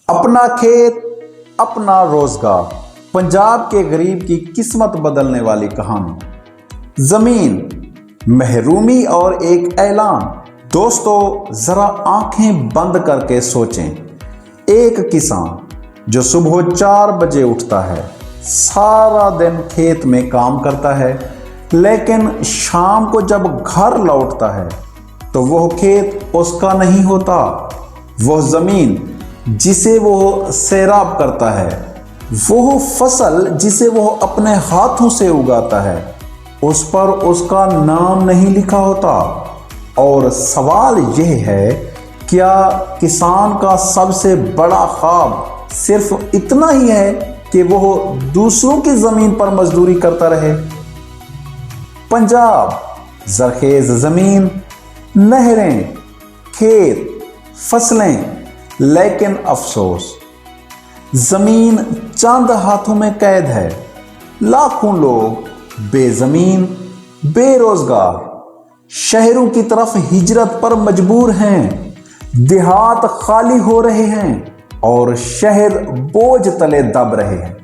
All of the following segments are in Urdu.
اپنا کھیت اپنا روزگار، پنجاب کے غریب کی قسمت بدلنے والی کہانی۔ زمین، محرومی اور ایک اعلان۔ دوستو ذرا آنکھیں بند کر کے سوچیں، ایک کسان جو صبح 4 بجے اٹھتا ہے، سارا دن کھیت میں کام کرتا ہے، لیکن شام کو جب گھر لوٹتا ہے تو وہ کھیت اس کا نہیں ہوتا۔ وہ زمین جسے وہ سیراب کرتا ہے، وہ فصل جسے وہ اپنے ہاتھوں سے اگاتا ہے، اس پر اس کا نام نہیں لکھا ہوتا۔ اور سوال یہ ہے، کیا کسان کا سب سے بڑا خواب صرف اتنا ہی ہے کہ وہ دوسروں کی زمین پر مزدوری کرتا رہے؟ پنجاب، زرخیز زمین، نہریں، کھیت، فصلیں، لیکن افسوس، زمین چند ہاتھوں میں قید ہے۔ لاکھوں لوگ بے زمین، بے روزگار، شہروں کی طرف ہجرت پر مجبور ہیں، دیہات خالی ہو رہے ہیں اور شہر بوجھ تلے دب رہے ہیں۔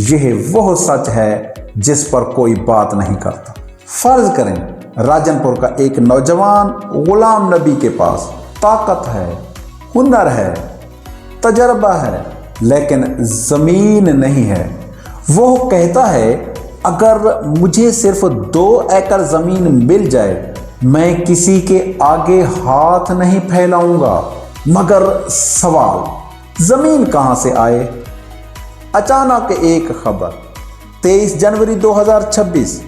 یہ وہ سچ ہے جس پر کوئی بات نہیں کرتا۔ فرض کریں راجن پور کا ایک نوجوان غلام نبی کے پاس طاقت ہے، ہنر ہے، تجربہ ہے، لیکن زمین نہیں ہے۔ وہ کہتا ہے، اگر مجھے صرف 2 ایکڑ زمین مل جائے، میں کسی کے آگے ہاتھ نہیں پھیلاؤں گا۔ مگر سوال، زمین کہاں سے آئے؟ اچانک ایک خبر، 23 جنوری 2026،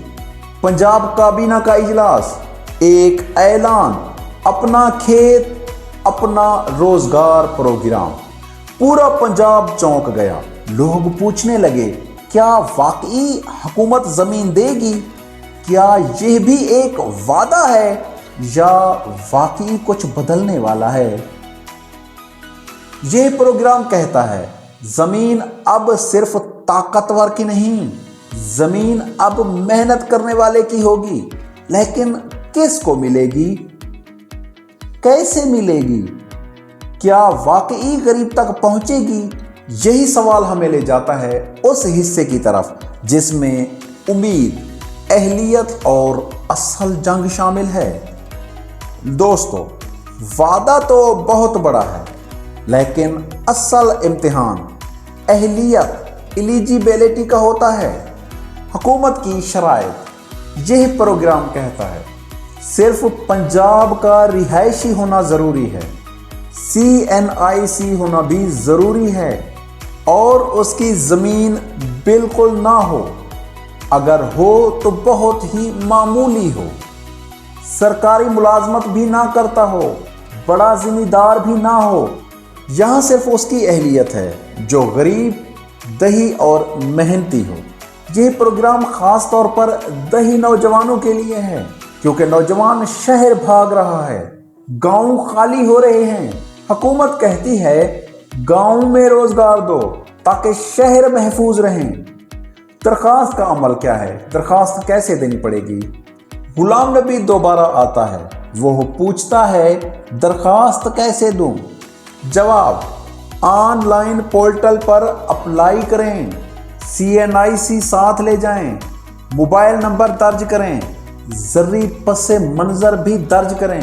پنجاب کابینہ کا اجلاس، ایک اعلان، اپنا کھیت اپنا روزگار پروگرام۔ پورا پنجاب چونک گیا۔ لوگ پوچھنے لگے، کیا واقعی حکومت زمین دے گی؟ کیا یہ بھی ایک وعدہ ہے یا واقعی کچھ بدلنے والا ہے؟ یہ پروگرام کہتا ہے، زمین اب صرف طاقتور کی نہیں، زمین اب محنت کرنے والے کی ہوگی۔ لیکن کس کو ملے گی؟ کیسے ملے گی؟ کیا واقعی غریب تک پہنچے گی؟ یہی سوال ہمیں لے جاتا ہے اس حصے کی طرف جس میں امید، اہلیت اور اصل جنگ شامل ہے۔ دوستو، وعدہ تو بہت بڑا ہے، لیکن اصل امتحان اہلیت، ایلیجیبلٹی کا ہوتا ہے۔ حکومت کی شرائط، یہ پروگرام کہتا ہے، صرف پنجاب کا رہائشی ہونا ضروری ہے، CNIC ہونا بھی ضروری ہے، اور اس کی زمین بالکل نہ ہو، اگر ہو تو بہت ہی معمولی ہو، سرکاری ملازمت بھی نہ کرتا ہو، بڑا ذمہ دار بھی نہ ہو، یہاں صرف اس کی اہلیت ہے جو غریب، دیہی اور محنتی ہو۔ یہ پروگرام خاص طور پر دیہی نوجوانوں کے لیے ہے، کیونکہ نوجوان شہر بھاگ رہا ہے، گاؤں خالی ہو رہے ہیں۔ حکومت کہتی ہے، گاؤں میں روزگار دو تاکہ شہر محفوظ رہیں۔ درخواست کا عمل کیا ہے؟ درخواست کیسے دینی پڑے گی؟ غلام نبی دوبارہ آتا ہے، وہ پوچھتا ہے، درخواست کیسے دوں؟ جواب، on line portal per apply کریں، CNIC ساتھ لے جائیں، موبائل نمبر درج کریں، زرعی پس منظر بھی درج کریں،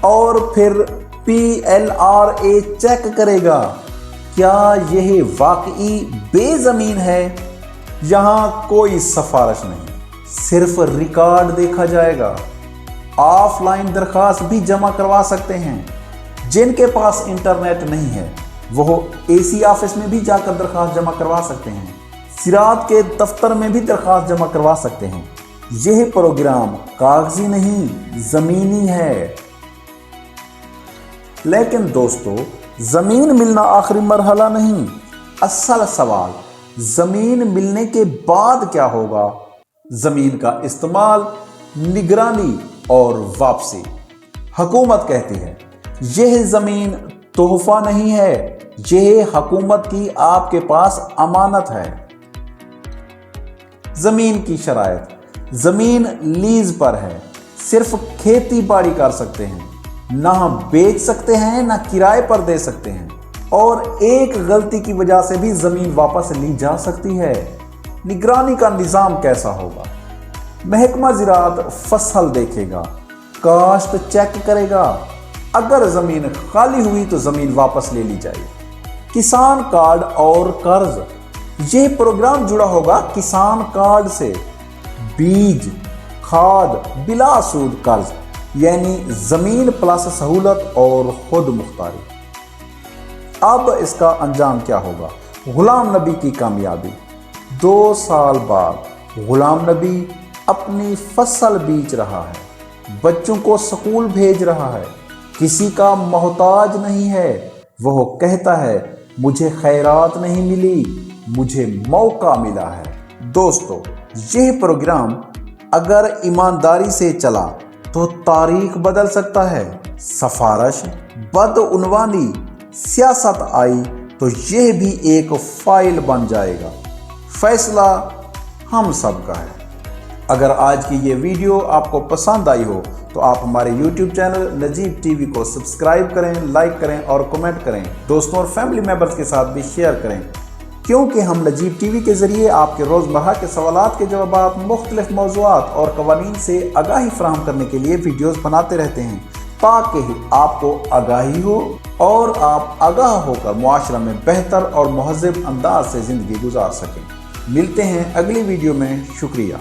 اور پھر PLRA چیک کرے گا، کیا یہ واقعی بے زمین ہے؟ یہاں کوئی سفارش نہیں، صرف ریکارڈ دیکھا جائے گا۔ آف لائن درخواست بھی جمع کروا سکتے ہیں۔ جن کے پاس انٹرنیٹ نہیں ہے وہ AC آفس میں بھی جا کر درخواست جمع کروا سکتے ہیں، زراعت کے دفتر میں بھی درخواست جمع کروا سکتے ہیں۔ یہ پروگرام کاغذی نہیں، زمینی ہے۔ لیکن دوستو، زمین ملنا آخری مرحلہ نہیں۔ اصل سوال، زمین ملنے کے بعد کیا ہوگا؟ زمین کا استعمال، نگرانی اور واپسی۔ حکومت کہتی ہے، یہ زمین تحفہ نہیں ہے، یہ حکومت کی آپ کے پاس امانت ہے۔ زمین کی شرائط، زمین لیز پر ہے، صرف کھیتی باڑی کر سکتے ہیں، نہ بیچ سکتے ہیں نہ کرائے پر دے سکتے ہیں۔ اور ایک غلطی کی وجہ سے بھی زمین واپس لی جا سکتی ہے۔ نگرانی کا نظام کیسا ہوگا؟ محکمہ زراعت فصل دیکھے گا، کاشت چیک کرے گا، اگر زمین خالی ہوئی تو زمین واپس لے لی جائے۔ کسان کارڈ اور قرض، یہ پروگرام جڑا ہوگا کسان کارڈ سے۔ بیج، کھاد، بلا سود قرض، یعنی زمین پلس سہولت اور خود مختاری۔ اب اس کا انجام کیا ہوگا؟ غلام نبی کی کامیابی۔ 2 سال بعد غلام نبی اپنی فصل بیچ رہا ہے، بچوں کو سکول بھیج رہا ہے، کسی کا محتاج نہیں ہے۔ وہ کہتا ہے مجھے خیرات نہیں ملی، مجھے موقع ملا ہے۔ دوستو، یہ پروگرام اگر ایمانداری سے چلا تو تاریخ بدل سکتا ہے۔ سفارش، بدعنوانی، سیاست آئی تو یہ بھی ایک فائل بن جائے گا۔ فیصلہ ہم سب کا ہے۔ اگر آج کی یہ ویڈیو آپ کو پسند آئی ہو تو آپ ہمارے یوٹیوب چینل نجیب ٹی وی کو سبسکرائب کریں، لائک کریں اور کمنٹ کریں۔ دوستوں اور فیملی ممبرز کے ساتھ بھی شیئر کریں، کیونکہ ہم نجیب ٹی وی کے ذریعے آپ کے روزمرہ کے سوالات کے جوابات، مختلف موضوعات اور قوانین سے آگاہی فراہم کرنے کے لیے ویڈیوز بناتے رہتے ہیں، تاکہ آپ کو آگاہی ہو اور آپ آگاہ ہو کر معاشرہ میں بہتر اور مہذب انداز سے زندگی گزار سکیں۔ ملتے ہیں اگلی ویڈیو میں۔ شکریہ۔